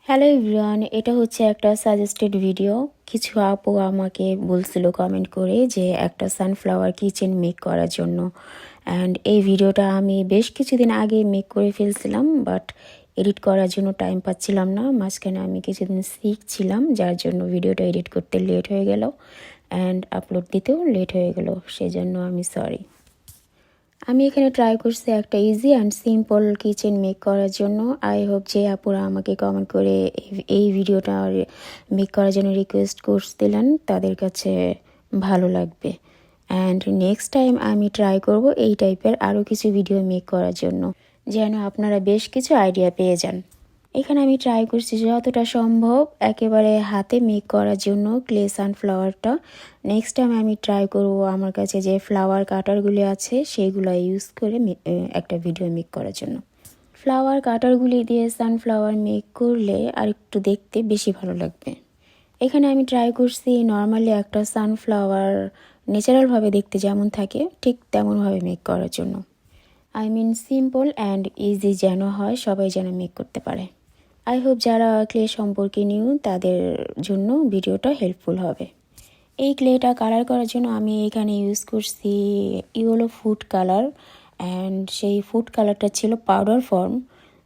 Hello everyone, এটা হচ্ছে একটা সাজেস্টেড ভিডিও। কিছু আপু আমাকে বলছিল কমেন্ট করে যে একটা সানফ্লাওয়ার কিচেন মেক করার জন্য। অ্যান্ড এই ভিডিওটা আমি বেশ কিছুদিন আগে মেক করে ফেলছিলাম, বাট এডিট করার জন্য টাইম পাচ্ছিলাম না। মাঝখানে আমি কিছুদিন শিখছিলাম, যার জন্য ভিডিওটা এডিট করতে লেট হয়ে গেল অ্যান্ড আপলোড দিতেও লেট হয়ে গেল, সেজন্য আমি সরি। আমি এখানে ট্রাই করছি একটা easy and simple kitchen make করার জন্য। আই হোপ যে আপুরা আমাকে কমেন্ট করে এই ভিডিওটা মেক করার জন্য রিকোয়েস্ট করছিলেন তাদের কাছে ভালো লাগবে। অ্যান্ড নেক্সট টাইম আমি ট্রাই করব এই টাইপের আরও কিছু ভিডিও মেক করার জন্য, যেন আপনারা বেশ কিছু আইডিয়া পেয়ে যান। এখানে আমি ট্রাই করছি যতটা সম্ভব একেবারে হাতে মেক করার জন্য ক্লে সানফ্লাওয়ারটা। নেক্সট টাইম আমি ট্রাই করব আমার কাছে যে ফ্লাওয়ার কাটারগুলি আছে সেইগুলো ইউজ করে একটা ভিডিও মেক করার জন্য। ফ্লাওয়ার কাটারগুলি দিয়ে সানফ্লাওয়ার মেক করলে আর একটু দেখতে বেশি ভালো লাগবে। এখানে আমি ট্রাই করছি নর্মালি একটা সানফ্লাওয়ার ন্যাচারালভাবে দেখতে যেমন থাকে ঠিক তেমনভাবে মেক করার জন্য। I mean simple and easy যেন হয়, সবাই যেন মেক করতে পারে। আই হোপ যারা ক্লে সম্পর্কে নিউ তাদের জন্য ভিডিওটা হেল্পফুল হবে। এই ক্লেটা কালার করার জন্য আমি এখানে ইউজ করছি ইয়েলো ফুড কালার, অ্যান্ড সেই ফুড কালারটা ছিল পাউডার ফর্ম।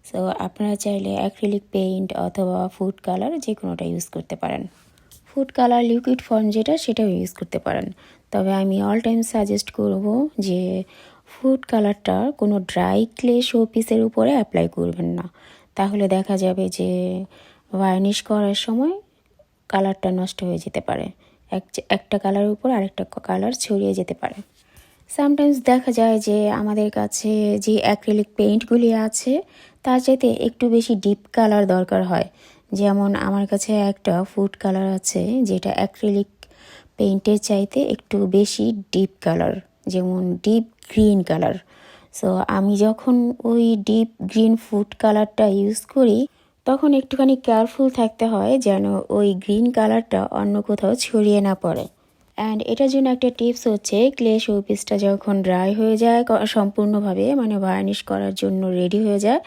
সো আপনারা চাইলে অ্যাক্রিলিক পেইন্ট অথবা ফুড কালার যে কোনোটা ইউজ করতে পারেন। ফুড কালার লিকুইড ফর্ম যেটা সেটাও ইউজ করতে পারেন, তবে আমি অল টাইম সাজেস্ট করব যে ফুড কালারটা কোনো ড্রাই ক্লে শো পিসের উপরে অ্যাপ্লাই করবেন না, তাহলে দেখা যাবে যে ভার্নিশ করার সময় কালারটা নষ্ট হয়ে যেতে পারে, একটা কালারের উপর আরেকটা কালার ছড়িয়ে যেতে পারে। সামটাইমস দেখা যায় যে আমাদের কাছে যে অ্যাক্রিলিক পেইন্টগুলি আছে তার চাইতে একটু বেশি ডিপ কালার দরকার হয়। যেমন আমার কাছে একটা ফুড কালার আছে যেটা অ্যাক্রিলিক পেইন্টের চাইতে একটু বেশি ডিপ কালার, যেমন ডিপ গ্রিন কালার। সো আমি যখন ওই ডিপ গ্রিন ফুড কালারটা ইউজ করি তখন একটুখানি কেয়ারফুল থাকতে হয় যেন ওই গ্রিন কালারটা অন্য কোথাও ছড়িয়ে না পড়ে। অ্যান্ড এটার জন্য একটা টিপস হচ্ছে ক্লে শোপিসটা যখন ড্রাই হয়ে যায় সম্পূর্ণভাবে, মানে ভার্নিশ করার জন্য রেডি হয়ে যায়,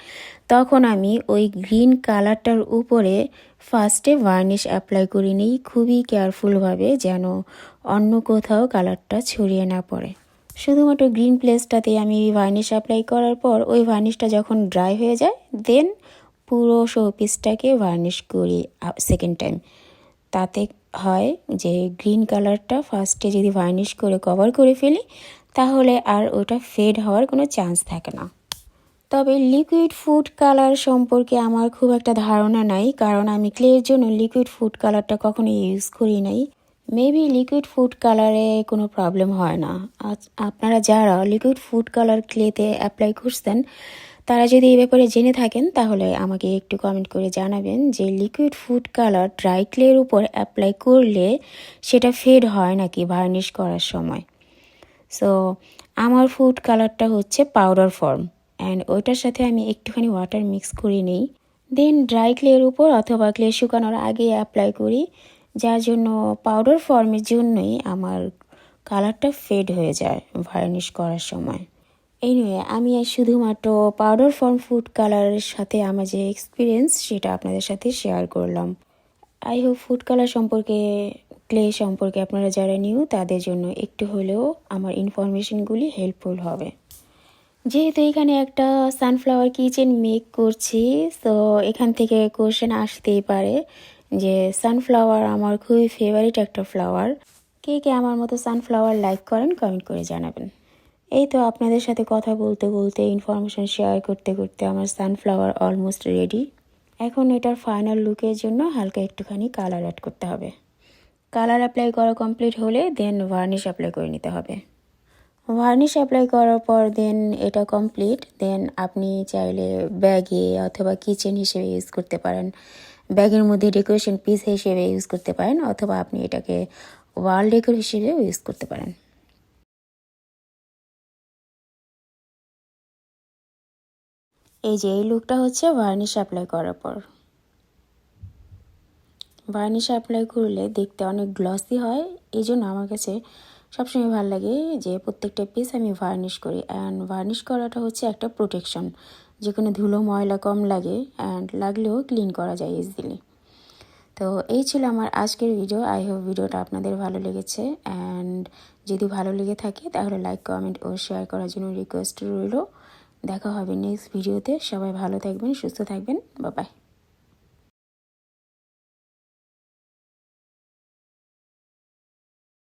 তখন আমি ওই গ্রিন কালারটার উপরে ফার্স্টে ভার্নিশ অ্যাপ্লাই করে নিই খুবই কেয়ারফুলভাবে, যেন অন্য কোথাও কালারটা ছড়িয়ে না পড়ে। শুধুমাত্র গ্রিন প্লেসটাতে আমি ভার্নিশ অ্যাপ্লাই করার পর ওই ভার্নিশটা যখন ড্রাই হয়ে যায় দেন পুরো শোপিসটাকে ভার্নিশ করি সেকেন্ড টাইম। তাতে হয় যে গ্রিন কালারটা ফার্স্টে যদি ভার্নিশ করে কভার করে ফেলি তাহলে আর ওটা ফেড হওয়ার কোনো চান্স থাকে না। তবে লিকুইড ফুড কালার সম্পর্কে আমার খুব একটা ধারণা নাই, কারণ আমি ক্লের জন্য লিকুইড ফুড কালারটা কখনো ইউজ করি নাই। মেবি লিকুইড ফুড কালারে কোনো প্রবলেম হয় না। আপনারা যারা লিকুইড ফুড কালার ক্লেতে অ্যাপ্লাই করছেন তারা যদি এই ব্যাপারে জেনে থাকেন তাহলে আমাকে একটু কমেন্ট করে জানাবেন যে লিকুইড ফুড কালার ড্রাই ক্লের উপর অ্যাপ্লাই করলে সেটা ফেড হয় নাকি ভার্নিশ করার সময়। সো আমার ফুড কালারটা হচ্ছে পাউডার ফর্ম, অ্যান্ড ওইটার সাথে আমি একটুখানি ওয়াটার মিক্স করে নিই, দেন ড্রাই ক্লের উপর অথবা ক্লে শুকানোর আগে অ্যাপ্লাই করি, যার জন্য পাউডার ফর্মের জন্যই আমার কালারটা ফেড হয়ে যায় ভার্নিশ করার সময়। এনিওয়ে আমি শুধুমাত্র পাউডার ফর্ম ফুড কালারের সাথে আমার যে এক্সপিরিয়েন্স সেটা আপনাদের সাথে শেয়ার করলাম। আই হোপ ফুড কালার সম্পর্কে ক্লে সম্পর্কে আপনারা যারা নিউ তাদের জন্য একটু হলেও আমার ইনফরমেশনগুলি হেল্পফুল হবে। যেহেতু এখানে একটা সানফ্লাওয়ার কিচেন মেক করছি, তো এখান থেকে কোশ্চেন আসতেই পারে যে সানফ্লাওয়ার আমার খুবই ফেভারিট একটা ফ্লাওয়ার। কে কে আমার মতো সানফ্লাওয়ার লাইক করেন কমেন্ট করে জানাবেন। এই তো আপনাদের সাথে কথা বলতে বলতে ইনফরমেশন শেয়ার করতে করতে আমার সানফ্লাওয়ার অলমোস্ট রেডি। এখন এটার ফাইনাল লুকের জন্য হালকা একটুখানি কালার অ্যাড করতে হবে। কালার অ্যাপ্লাই করা কমপ্লিট হলে দেন ভার্নিশ অ্যাপ্লাই করে নিতে হবে। ভার্নিশ অ্যাপ্লাই করার পর দেন এটা কমপ্লিট, দেন আপনি চাইলে ব্যাগে অথবা কিচেন হিসেবে ইউজ করতে পারেন, ব্যাগের মধ্যে ডেকোরেশন পিস হিসেবে ইউজ করতে পারেন, অথবা আপনি এটাকে ওয়াল ডেকোর হিসেবেও ইউজ করতে পারেন। এই যে এই লুকটা হচ্ছে ভার্নিশ অ্যাপ্লাই করার পর। ভার্নিশ অ্যাপ্লাই করলে দেখতে অনেক গ্লসি হয়, এই জন্য আমার কাছে সবসময় ভালো লাগে যে প্রত্যেকটা পিস আমি ভার্নিশ করি। অ্যান্ড ভার্নিশ করাটা হচ্ছে একটা প্রোটেকশন, যেখানে ধুলো ময়লা কম লাগে অ্যান্ড লাগলেও ক্লিন করা যায় ইজিলি। তো এই ছিল আমার আজকের ভিডিও। আই হোপ ভিডিওটা আপনাদের ভালো লেগেছে, অ্যান্ড যদি ভালো লেগে থাকে তাহলে লাইক, কমেন্ট ও শেয়ার করার জন্য রিকোয়েস্ট রইল। দেখা হবে নেক্সট ভিডিওতে। সবাই ভালো থাকবেন, সুস্থ থাকবেন। Bye bye.